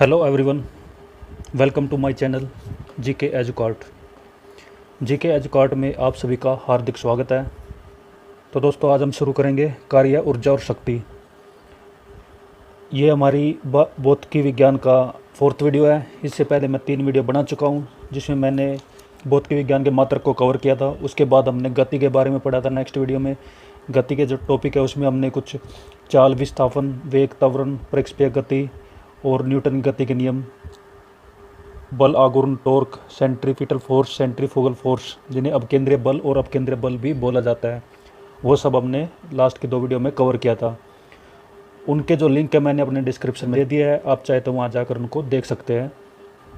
Hello everyone, welcome to my channel GK Educort. GK Educort में आप सभी का हार्दिक स्वागत है। तो दोस्तों, आज हम शुरू करेंगे कार्य, ऊर्जा और शक्ति। ये हमारी भौतिकी विज्ञान का 4th वीडियो है। इससे पहले मैं 3 वीडियो बना चुका हूँ, जिसमें मैंने भौतिकी विज्ञान के मात्रक को कवर किया था। उसके बाद हमने गति के बारे में पढ़ा था। नेक्स्ट वीडियो में गति के जो टॉपिक है उसमें हमने कुछ चाल, विस्थापन, वेग, त्वरण, परिक्षेपीय गति और न्यूटन की गति के नियम, बल, आघूर्ण, टॉर्क, सेंट्रीफ्यूगल फोर्स, जिन्हें अपकेंद्रीय बल और अपकेंद्रीय बल भी बोला जाता है, वो सब हमने लास्ट के 2 वीडियो में कवर किया था। उनके जो लिंक है मैंने अपने डिस्क्रिप्शन में दे दिया है, आप चाहे तो वहाँ जाकर उनको देख सकते हैं।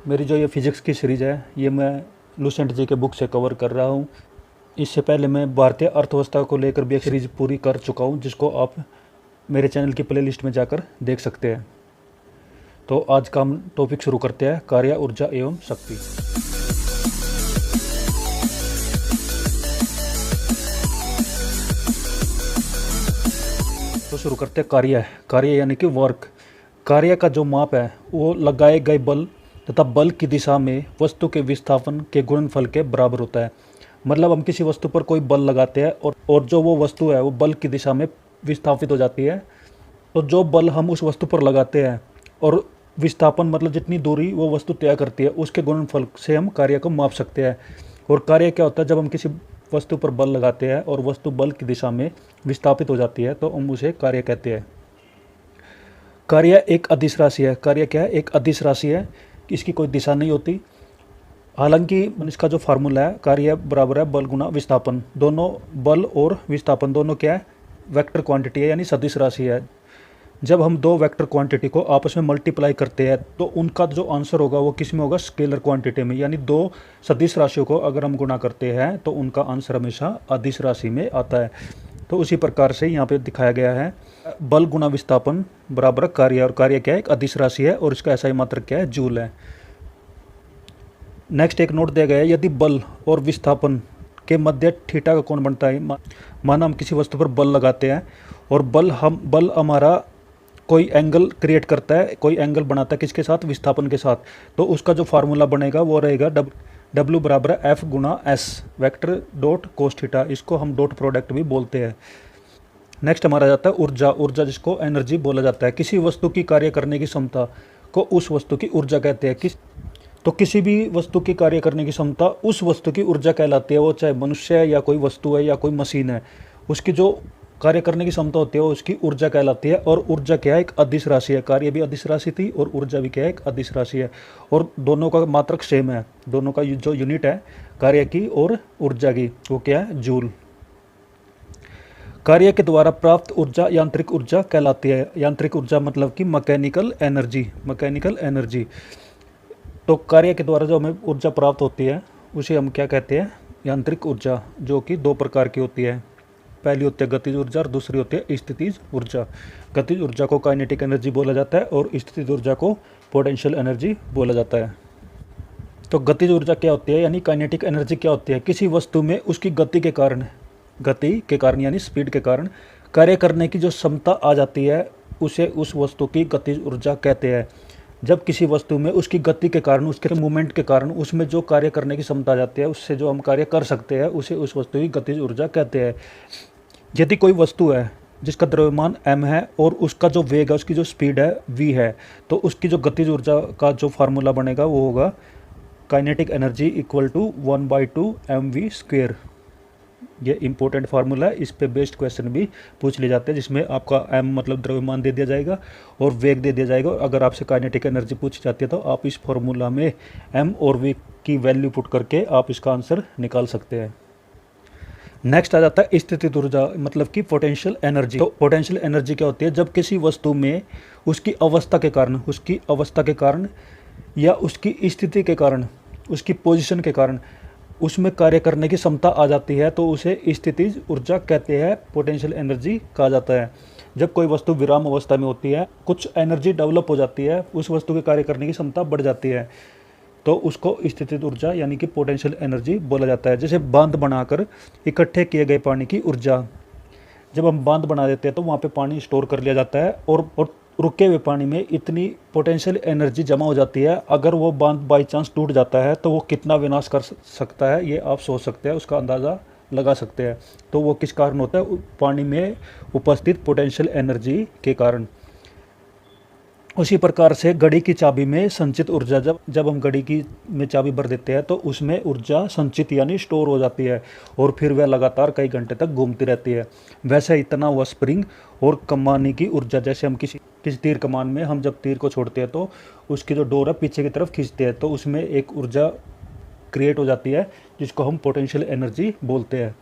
मेरी जो ये फिजिक्स की सीरीज़ है ये मैं लुसेंट जी के बुक से कवर कर रहा हूँ। इससे पहले मैं भारतीय अर्थव्यवस्था को लेकर भी एक सीरीज पूरी कर चुका हूँ, जिसको आप मेरे चैनल की प्लेलिस्ट में जाकर देख सकते हैं। तो आज का हम टॉपिक शुरू करते हैं, कार्य, ऊर्जा एवं शक्ति। तो शुरू करते हैं कार्य। कार्य यानी कि वर्क। कार्य का जो माप है वो लगाए गए बल तथा बल की दिशा में वस्तु के विस्थापन के गुणनफल के बराबर होता है। मतलब हम किसी वस्तु पर कोई बल लगाते हैं और जो वो वस्तु है वो बल की दिशा में विस्थापित हो जाती है। तो जो बल हम उस वस्तु पर लगाते हैं और विस्थापन मतलब जितनी दूरी वो वस्तु तय करती है, उसके गुणनफल से हम कार्य को माप सकते हैं। और कार्य क्या होता है, जब हम किसी वस्तु पर बल लगाते हैं और वस्तु बल की दिशा में विस्थापित हो जाती है तो हम उसे कार्य कहते हैं। कार्य एक अदिश राशि है। कार्य क्या है? एक अदिश राशि है, इसकी कोई दिशा नहीं होती। हालांकि इसका जो फार्मूला है, कार्य बराबर है बल गुना विस्थापन। दोनों बल और विस्थापन दोनों क्या है? वेक्टर क्वांटिटी है, यानी सदिश राशि है। जब हम 2 वेक्टर क्वांटिटी को आपस में मल्टीप्लाई करते हैं तो उनका जो आंसर होगा वो किस में होगा? स्केलर क्वांटिटी में। यानी 2 सदिश राशियों को अगर हम गुणा करते हैं तो उनका आंसर हमेशा अदिश राशि में आता है। तो उसी प्रकार से यहाँ पे दिखाया गया है, बल गुना विस्थापन बराबर कार्य। और कार्य क्या है? एक अदिश राशि है और इसका SI मात्रक क्या है? जूल है। नेक्स्ट एक नोट दिया गया है, यदि बल और विस्थापन के मध्य थीटा का कोण बनता है। माना हम किसी वस्तु पर बल लगाते हैं और बल हमारा कोई एंगल क्रिएट करता है, कोई एंगल बनाता है, किसके साथ? विस्थापन के साथ। तो उसका जो फार्मूला बनेगा वो रहेगा W बराबर F गुना S vector dot cos theta. इसको हम डॉट प्रोडक्ट भी बोलते हैं। नेक्स्ट हमारा जाता है ऊर्जा। ऊर्जा जिसको एनर्जी बोला जाता है। किसी वस्तु की कार्य करने की क्षमता को उस वस्तु की ऊर्जा कहते हैं। तो किसी भी वस्तु की कार्य करने की क्षमता उस वस्तु की ऊर्जा कहलाती है। वो चाहे मनुष्य है या कोई वस्तु है या कोई मशीन है, उसकी जो कार्य करने की क्षमता होती है उसकी ऊर्जा कहलाती है। और ऊर्जा क्या है? एक अदिश राशि है। कार्य भी अदिश राशि थी और ऊर्जा भी क्या है? एक अदिश राशि है। और दोनों का मात्रक सेम है। दोनों का जो यूनिट है कार्य की और ऊर्जा की, वो क्या है? जूल। कार्य के द्वारा प्राप्त ऊर्जा यांत्रिक ऊर्जा कहलाती है। यांत्रिक ऊर्जा मतलब कि मैकेनिकल एनर्जी। तो कार्य के द्वारा जो हमें ऊर्जा प्राप्त होती है उसे हम क्या कहते हैं? यांत्रिक ऊर्जा, जो कि 2 प्रकार की होती है। पहली होती है गतिज ऊर्जा और दूसरी होती है स्थितिज ऊर्जा। गतिज ऊर्जा को काइनेटिक एनर्जी बोला जाता है और स्थितिज ऊर्जा को पोटेंशियल एनर्जी बोला जाता है। तो गतिज ऊर्जा क्या होती है, यानी काइनेटिक एनर्जी क्या होती है? किसी वस्तु में उसकी गति के कारण यानी स्पीड के कारण कार्य करने की जो क्षमता आ जाती है उसे उस वस्तु की गतिज ऊर्जा कहते हैं। जब किसी वस्तु में उसकी गति के कारण, उसके मूवमेंट के कारण उसमें जो कार्य करने की क्षमता आ जाती है, उससे जो हम कार्य कर सकते हैं, उसे उस वस्तु की गतिज ऊर्जा कहते हैं। यदि कोई वस्तु है जिसका द्रव्यमान m है और उसका जो वेग है, उसकी जो स्पीड है v है, तो उसकी जो गतिज ऊर्जा का जो फार्मूला बनेगा वो होगा kinetic energy equal to 1/2 mv²। ये इंपॉर्टेंट फार्मूला है। इस पे बेस्ड क्वेश्चन भी पूछ लिए जाते हैं, जिसमें आपका m मतलब द्रव्यमान दे दिया जाएगा और वेग दे दिया जाएगा। अगर आपसे काइनेटिक एनर्जी पूछी जाती है तो आप इस फार्मूला में m और v की वैल्यू पुट करके आप इसका आंसर निकाल सकते हैं। नेक्स्ट आ जाता है स्थितिज ऊर्जा, मतलब कि पोटेंशियल एनर्जी। तो पोटेंशियल एनर्जी क्या होती है? जब किसी वस्तु में उसकी अवस्था के कारण या उसकी स्थिति के कारण, उसकी पोजीशन के कारण उसमें कार्य करने की क्षमता आ जाती है तो उसे स्थितिज ऊर्जा कहते हैं, पोटेंशियल एनर्जी कहा जाता है। जब कोई वस्तु विराम अवस्था में होती है, कुछ एनर्जी डेवलप हो जाती है, उस वस्तु के कार्य करने की क्षमता बढ़ जाती है, तो उसको स्थितिज ऊर्जा यानी कि पोटेंशियल एनर्जी बोला जाता है। जैसे बांध बनाकर इकट्ठे किए गए पानी की ऊर्जा, जब हम बांध बना देते हैं तो वहाँ पे पानी स्टोर कर लिया जाता है और रुके हुए पानी में इतनी पोटेंशियल एनर्जी जमा हो जाती है, अगर वो बांध बाई चांस टूट जाता है तो वो कितना विनाश कर सकता है, ये आप सोच सकते हैं, उसका अंदाज़ा लगा सकते हैं। तो वो किस कारण होता है? पानी में उपस्थित पोटेंशियल एनर्जी के कारण। उसी प्रकार से घड़ी की चाबी में संचित ऊर्जा, जब जब हम घड़ी की में चाबी भर देते हैं तो उसमें ऊर्जा संचित यानी स्टोर हो जाती है और फिर वह लगातार कई घंटे तक घूमती रहती है। वैसे इतना हुआ स्प्रिंग और कमाने की ऊर्जा, जैसे हम किसी किसी तीर कमान में हम जब तीर को छोड़ते हैं तो उसकी जो डोर है पीछे की तरफ खींचते हैं तो उसमें एक ऊर्जा क्रिएट हो जाती है जिसको हम पोटेंशियल एनर्जी बोलते हैं।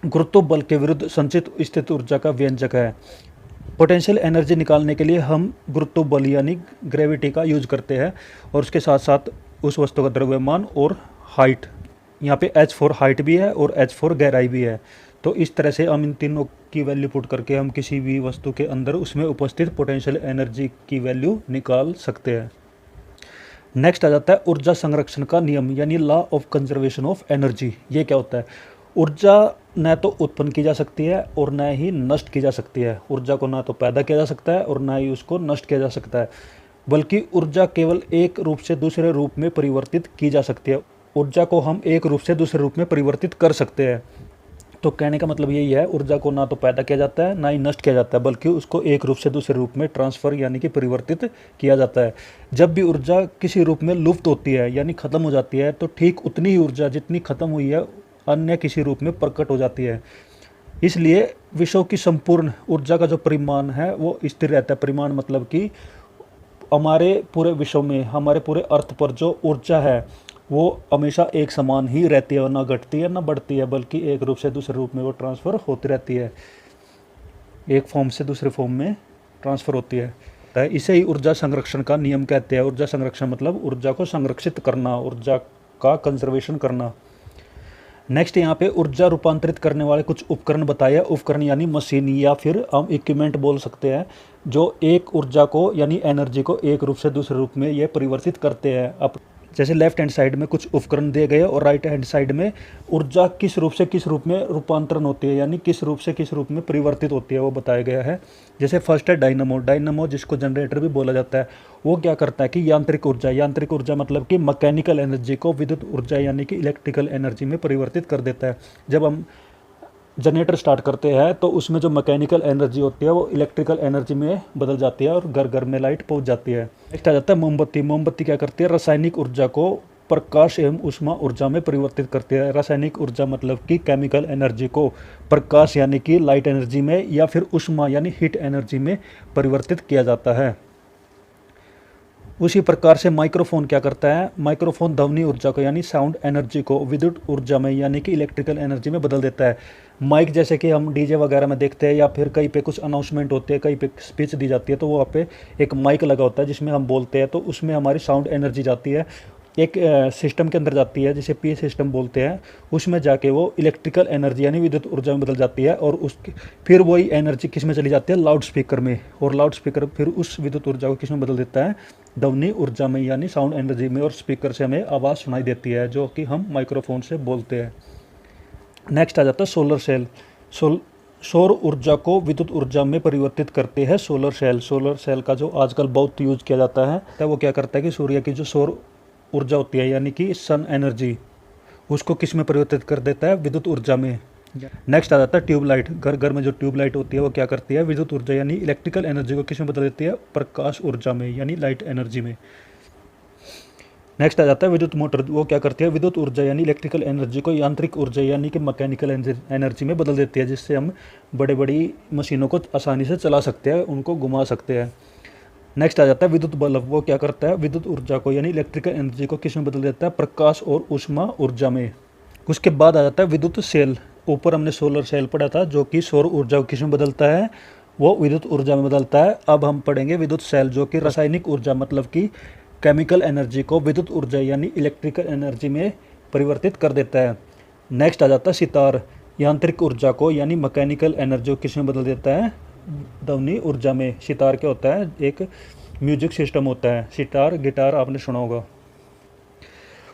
गुरुत्व बल के विरुद्ध संचित स्थित ऊर्जा का व्यंजक है। पोटेंशियल एनर्जी निकालने के लिए हम गुरुत्व बल यानी ग्रेविटी का यूज करते हैं और उसके साथ साथ उस वस्तु का द्रव्यमान और हाइट, यहाँ पे h फॉर हाइट भी है और h फॉर गहराई भी है। तो इस तरह से हम इन तीनों की वैल्यू पुट करके हम किसी भी वस्तु के अंदर उसमें उपस्थित पोटेंशियल एनर्जी की वैल्यू निकाल सकते हैं। नेक्स्ट आ जाता है ऊर्जा संरक्षण का नियम यानी law of conservation of energy. ये क्या होता है? ऊर्जा न तो उत्पन्न की जा सकती है और न ही नष्ट की जा सकती है। ऊर्जा को ना तो पैदा किया जा सकता है और ना ही उसको नष्ट किया जा सकता है, बल्कि ऊर्जा केवल एक रूप से दूसरे रूप में परिवर्तित की जा सकती है। ऊर्जा को हम एक रूप से दूसरे रूप में परिवर्तित कर सकते हैं। तो कहने का मतलब यही है, ऊर्जा को ना तो पैदा किया जाता है ना ही नष्ट किया जाता है, बल्कि उसको एक रूप से दूसरे रूप में ट्रांसफ़र यानी कि परिवर्तित किया जाता है। जब भी ऊर्जा किसी रूप में लुप्त होती है यानी ख़त्म हो जाती है तो ठीक उतनी ही ऊर्जा जितनी ख़त्म हुई है अन्य किसी रूप में प्रकट हो जाती है। इसलिए विश्व की संपूर्ण ऊर्जा का जो परिमाण है वो स्थिर रहता है। परिमाण मतलब कि हमारे पूरे विश्व में, हमारे पूरे अर्थ पर जो ऊर्जा है वो हमेशा एक समान ही रहती है और ना घटती है ना बढ़ती है, बल्कि एक रूप से दूसरे रूप में वो ट्रांसफ़र होती रहती है, एक फॉर्म से दूसरे फॉर्म में ट्रांसफ़र होती है। इसे ही ऊर्जा संरक्षण का नियम कहते हैं। ऊर्जा संरक्षण मतलब ऊर्जा को संरक्षित करना, ऊर्जा का कंजर्वेशन करना। नेक्स्ट यहाँ पे ऊर्जा रूपांतरित करने वाले कुछ उपकरण बताए। उपकरण यानी मशीन या फिर हम इक्विपमेंट बोल सकते हैं, जो एक ऊर्जा को यानी एनर्जी को एक रूप से दूसरे रूप में ये परिवर्तित करते हैं। अब जैसे लेफ्ट हैंड साइड में कुछ उपकरण दिए गए और राइट हैंड साइड में ऊर्जा किस रूप से किस रूप में रूपांतरण होती है यानी किस रूप से किस रूप में परिवर्तित होती है वो बताया गया है। जैसे फर्स्ट है डायनामो। डायनामो जिसको जनरेटर भी बोला जाता है, वो क्या करता है कि यांत्रिक ऊर्जा, यांत्रिक ऊर्जा मतलब कि मैकेनिकल एनर्जी को विद्युत ऊर्जा यानी कि इलेक्ट्रिकल एनर्जी में परिवर्तित कर देता है। जब हम जनरेटर स्टार्ट करते हैं तो उसमें जो मैकेनिकल एनर्जी होती है वो इलेक्ट्रिकल एनर्जी में बदल जाती है और घर घर में लाइट पहुंच जाती है। नेक्स्ट आ जाता है मोमबत्ती। मोमबत्ती क्या करती है? रासायनिक ऊर्जा को प्रकाश एवं ऊष्मा ऊर्जा में परिवर्तित करती है। रासायनिक ऊर्जा मतलब कि केमिकल एनर्जी को प्रकाश यानी कि लाइट एनर्जी में या फिर ऊष्मा यानी हीट एनर्जी में परिवर्तित किया जाता है। उसी प्रकार से माइक्रोफोन क्या करता है? माइक्रोफोन ध्वनि ऊर्जा को यानी साउंड एनर्जी को विद्युत ऊर्जा में यानी कि इलेक्ट्रिकल एनर्जी में बदल देता है। माइक जैसे कि हम डीजे वगैरह में देखते हैं या फिर कहीं पे कुछ अनाउंसमेंट होते हैं, कहीं पे स्पीच दी जाती है तो वहाँ पे एक माइक लगा होता है जिसमें हम बोलते हैं, तो उसमें हमारी साउंड एनर्जी जाती है, एक सिस्टम के अंदर जाती है जिसे पी सिस्टम बोलते हैं। उसमें जाके वो इलेक्ट्रिकल एनर्जी यानी विद्युत ऊर्जा में बदल जाती है और उसकी फिर वही एनर्जी किस में चली जाती है? लाउड स्पीकर में, और लाउड स्पीकर फिर उस विद्युत ऊर्जा को किस में बदल देता है? ध्वनि ऊर्जा में यानी साउंड एनर्जी में, और स्पीकर से हमें आवाज़ सुनाई देती है जो कि हम माइक्रोफोन से बोलते हैं। नेक्स्ट आ जाता है सोलर सेल। सौर ऊर्जा को विद्युत ऊर्जा में परिवर्तित करते हैं सोलर सेल। सोलर सेल का जो आजकल बहुत यूज किया जाता है तो वो क्या करता है कि सूर्य की जो सौर ऊर्जा होती है यानी कि सन एनर्जी, उसको किस में परिवर्तित कर देता है? विद्युत ऊर्जा में। नेक्स्ट आ जाता है ट्यूबलाइट। घर घर में जो ट्यूबलाइट होती है वो क्या करती है? विद्युत ऊर्जा यानी इलेक्ट्रिकल एनर्जी को किस में बदल देती है? प्रकाश ऊर्जा में यानी लाइट एनर्जी में। नेक्स्ट आ जाता है विद्युत मोटर। वो क्या करती है? विद्युत ऊर्जा यानी इलेक्ट्रिकल एनर्जी को यांत्रिक ऊर्जा यानी कि मैकेनिकल एनर्जी में बदल देती है, जिससे हम बड़े बड़ी मशीनों को आसानी से चला सकते हैं, उनको घुमा सकते हैं। नेक्स्ट आ जाता है विद्युत बल्ब। वो क्या करता है? विद्युत ऊर्जा को यानी इलेक्ट्रिकल एनर्जी को किस में बदल देता है? प्रकाश और ऊष्मा ऊर्जा में। उसके बाद आ जाता है विद्युत सेल। ऊपर हमने सोलर सेल पढ़ा था जो कि सौर ऊर्जा को किस में बदलता है? वो विद्युत ऊर्जा में बदलता है। अब हम पढ़ेंगे विद्युत सेल जो कि रासायनिक ऊर्जा मतलब कि केमिकल एनर्जी को विद्युत ऊर्जा यानी इलेक्ट्रिकल एनर्जी में परिवर्तित कर देता है। नेक्स्ट आ जाता है सितार। यांत्रिक ऊर्जा को यानी मैकेनिकल एनर्जी को किस में बदल देता है? ध्वनि ऊर्जा में। सितार क्या होता है? एक म्यूजिक सिस्टम होता है। सितार, गिटार आपने सुना होगा।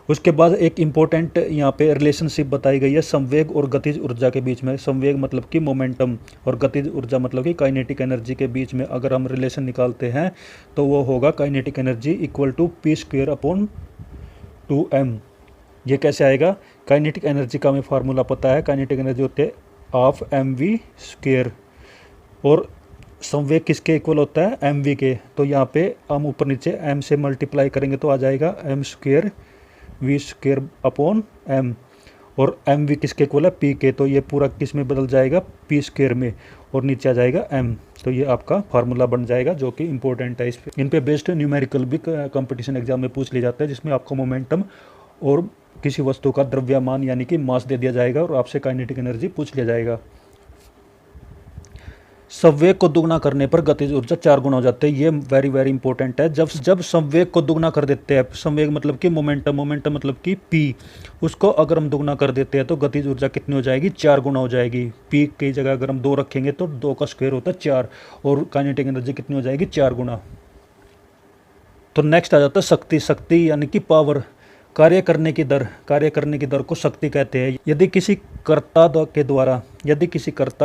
उसके बाद एक इम्पोर्टेंट यहाँ पे रिलेशनशिप बताई गई है संवेग और गतिज ऊर्जा के बीच में। संवेग मतलब कि मोमेंटम और गतिज ऊर्जा मतलब कि काइनेटिक एनर्जी के बीच में अगर हम रिलेशन निकालते हैं तो वो होगा kinetic energy equal to P²/2m। ये कैसे आएगा? काइनेटिक एनर्जी का हमें फार्मूला पता है, काइनेटिक एनर्जी होते है हाफ mv²। और संवेग किसके इक्वल होता है? mv के। तो यहाँ पे हम ऊपर नीचे m से मल्टीप्लाई करेंगे तो आ जाएगा m² v²/m। और mv किसके इक्वल है? p के। तो ये पूरा किस में बदल जाएगा? p² में, और नीचे आ जाएगा m। तो ये आपका फार्मूला बन जाएगा जो कि इंपॉर्टेंट है। इस पे इन पे बेस्ड न्यूमेरिकल भी कंपटीशन एग्जाम में पूछ लिया जाता है, जिसमें आपको मोमेंटम और किसी वस्तु का द्रव्यमान यानी कि मास दे दिया जाएगा और आपसे काइनेटिक एनर्जी पूछ लिया जाएगा। संवेग को दुगना करने पर गतिज ऊर्जा 4 गुना हो जाते हैं। ये वेरी वेरी इंपॉर्टेंट है। जब संवेग को दुगना कर देते हैं, संवेग मतलब कि मोमेंटम, मोमेंटम मतलब कि p, उसको अगर हम दुगना कर देते हैं तो गतिज ऊर्जा कितनी हो जाएगी? 4 गुना हो जाएगी। p की जगह अगर हम 2 रखेंगे तो 2 का स्क्वायर होता है 4, और काइनेटिक एनर्जी कितनी हो जाएगी? 4 गुना। तो नेक्स्ट आ जाता है शक्ति। शक्ति यानी कि पावर, कार्य करने की दर। कार्य करने की दर को शक्ति कहते हैं। यदि किसी कर्ता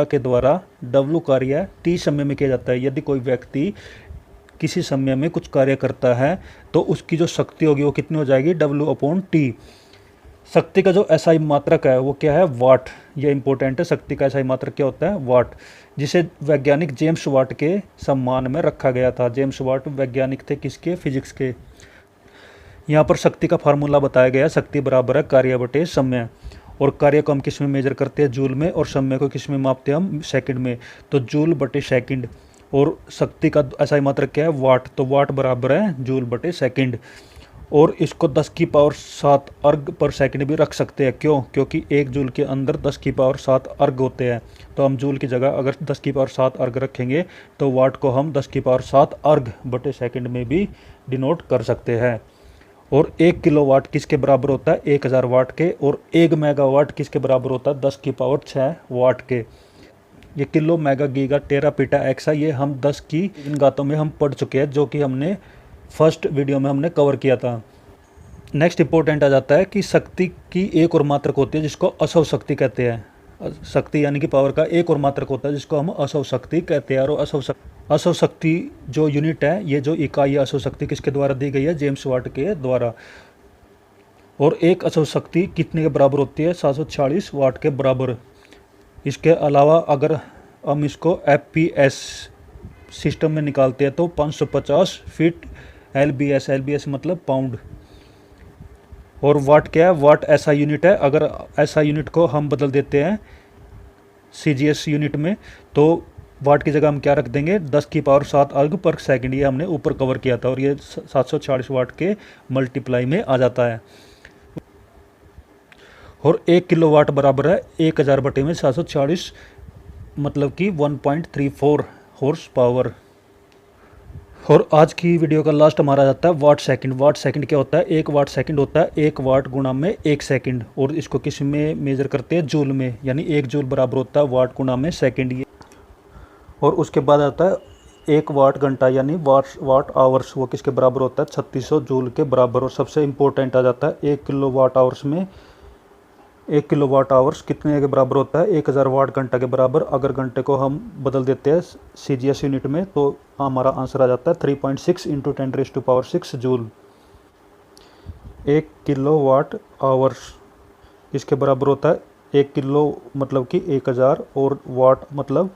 के द्वारा W कार्य t समय में किया जाता है, यदि कोई व्यक्ति किसी समय में कुछ कार्य करता है तो उसकी जो शक्ति होगी वो कितनी हो जाएगी? W/T। शक्ति का जो SI मात्रक है वो क्या है? वाट। ये इंपॉर्टेंट है। शक्ति का SI मात्रक क्या होता है? वाट, जिसे वैज्ञानिक जेम्स वाट के सम्मान में रखा गया था। जेम्स वाट वैज्ञानिक थे किसके? फिजिक्स के। यहाँ पर शक्ति का फार्मूला बताया गया। शक्ति बराबर है कार्य बटे समय, और कार्य को हम किस में मेजर करते हैं? जूल में, और समय को किस में मापते हैं हम? सेकंड में। तो जूल बटे सेकंड। और शक्ति का SI मात्रक क्या है? वाट। तो वाट बराबर है जूल बटे सेकंड। और इसको 10⁷ अर्ग पर सेकंड भी रख सकते हैं। क्यों? क्योंकि 1 जूल के अंदर 10⁷ अर्ग होते हैं। तो हम जूल की जगह अगर 10⁷ अर्ग रखेंगे तो वाट को हम 10⁷ अर्ग बटे सेकंड में भी डिनोट कर सकते हैं। और 1 किलोवाट किसके बराबर होता है? 1000 वाट के। और 1 मेगावाट किसके बराबर होता है? 10⁶ वाट के। ये किलो, मेगा, गीगा, टेरा, पीटा, एक्सा, ये हम 10 की इन घातों में हम पढ़ चुके हैं, जो कि हमने फर्स्ट वीडियो में हमने कवर किया था। नेक्स्ट इंपॉर्टेंट आ जाता है कि शक्ति की एक और मात्रक होती है जिसको असौ शक्ति कहते हैं। शक्ति यानी कि पावर का एक और मात्रक होता है जिसको हम असौ शक्ति कहते हैं। और असौ शक्ति जो यूनिट है, ये जो इकाई असौ शक्ति किसके द्वारा दी गई है? जेम्स वाट के द्वारा। और एक असौ शक्ति कितने के बराबर होती है? 746 वाट के बराबर। इसके अलावा अगर हम इसको FPS सिस्टम में निकालते हैं तो 550 फीट LBS। LBS मतलब पाउंड। और वाट क्या है? वाट SI यूनिट है। अगर SI यूनिट को हम बदल देते हैं CGS यूनिट में तो वाट की जगह हम क्या रख देंगे? 10⁷ अर्ग पर सेकंड। ये हमने ऊपर कवर किया था, और ये 740 वाट के मल्टीप्लाई में आ जाता है। और 1 किलोवाट बराबर है 1000 बटे में 740, मतलब कि 1.34 हॉर्स पावर। और आज की वीडियो का लास्ट हमारा जाता है वाट सेकंड। वाट सेकंड क्या होता है? 1 वाट सेकंड होता है 1 वाट गुणा में 1 सेकंड। और इसको किस में मेजर करते हैं? जूल में। यानी 1 जूल बराबर होता है वाट गुणा में सेकंड। और उसके बाद आता है 1 वाट घंटा यानी वाट आवर्स। वो किसके बराबर होता है? 3600 जूल के बराबर। और सबसे इम्पोर्टेंट आ जाता है 1 किलोवाट आवर्स में 1 किलोवाट आवर्स कितने के बराबर होता है? 1000 वाट घंटा के बराबर। अगर घंटे को हम बदल देते हैं CGS यूनिट में तो हमारा आंसर आ जाता है 3.6 × 10⁶ जूल। 1 किलोवाट आवर्स इसके बराबर होता है 1 किलो मतलब कि 1000, और वाट मतलब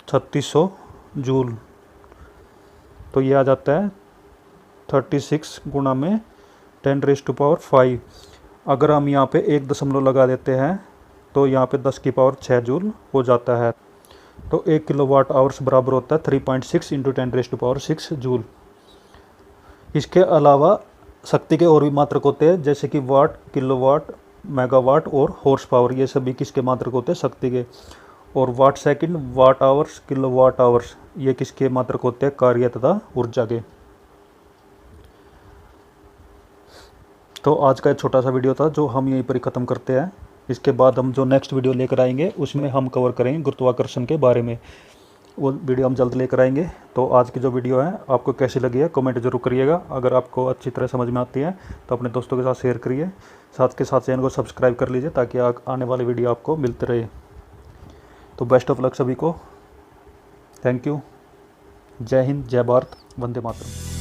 3600 जूल। तो ये आ जाता है 36 गुणा में 10⁵। अगर हम यहाँ पे 1 दशमलव लगा देते हैं तो यहाँ पे 10⁶ जूल हो जाता है। तो 1 किलोवाट आवर्स बराबर होता है 3.6 × 10⁶ जूल। इसके अलावा शक्ति के और भी मात्रक होते हैं, जैसे कि वाट, किलोवाट, मेगावाट और हॉर्स पावर। ये सभी किसके मात्रक होते हैं? शक्ति के। और वाट सेकंड, वाट आवर्स, किलोवाट आवर्स, ये किसके मात्रक होते हैं? कार्य तथा ऊर्जा के। तो आज का एक छोटा सा वीडियो था जो हम यहीं पर ही ख़त्म करते हैं। इसके बाद हम जो नेक्स्ट वीडियो लेकर आएंगे उसमें हम कवर करेंगे गुरुत्वाकर्षण के बारे में। वो वीडियो हम जल्द लेकर आएंगे। तो आज की जो वीडियो है आपको कैसी लगी है कमेंट जरूर करिएगा। अगर आपको अच्छी तरह समझ में आती है तो अपने दोस्तों के साथ शेयर करिए, साथ के साथ चैनल को सब्सक्राइब कर लीजिए ताकि आने वाली वीडियो आपको मिलते रहे। तो बेस्ट ऑफ लक सभी को। Thank you. जय हिंद, जय भारत, वंदे मातरम।